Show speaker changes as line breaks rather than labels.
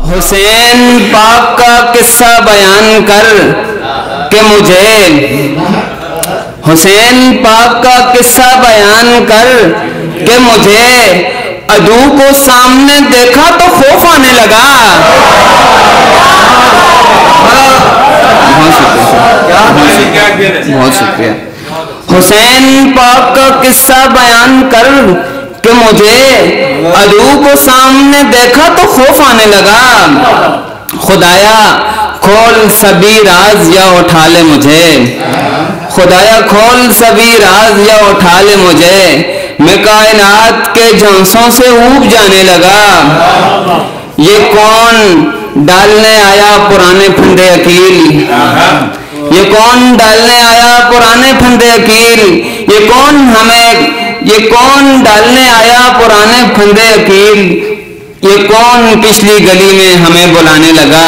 हुसैन पाक का किस्सा बयान कर के मुझे, हुसैन पाक का किस्सा बयान कर के मुझे अदू को सामने देखा तो खौफ आने लगा। बहुत शुक्रिया। हुसैन पाक का किस्सा बयान कर कि मुझे अदू को सामने देखा तो खौफ आने लगा। खुदाया खोल सभी राज या उठा ले मुझे, खुदाया खोल सभी राज या उठा ले मुझे, मैं कायनात के झांसों से ऊब जाने लगा। ये कौन डालने आया पुराने फंदे अकील, ये कौन डालने आया पुराने फंदे अकील, ये कौन डालने आया पुराने फंदे अकील, ये कौन पिछली गली में हमें बुलाने लगा।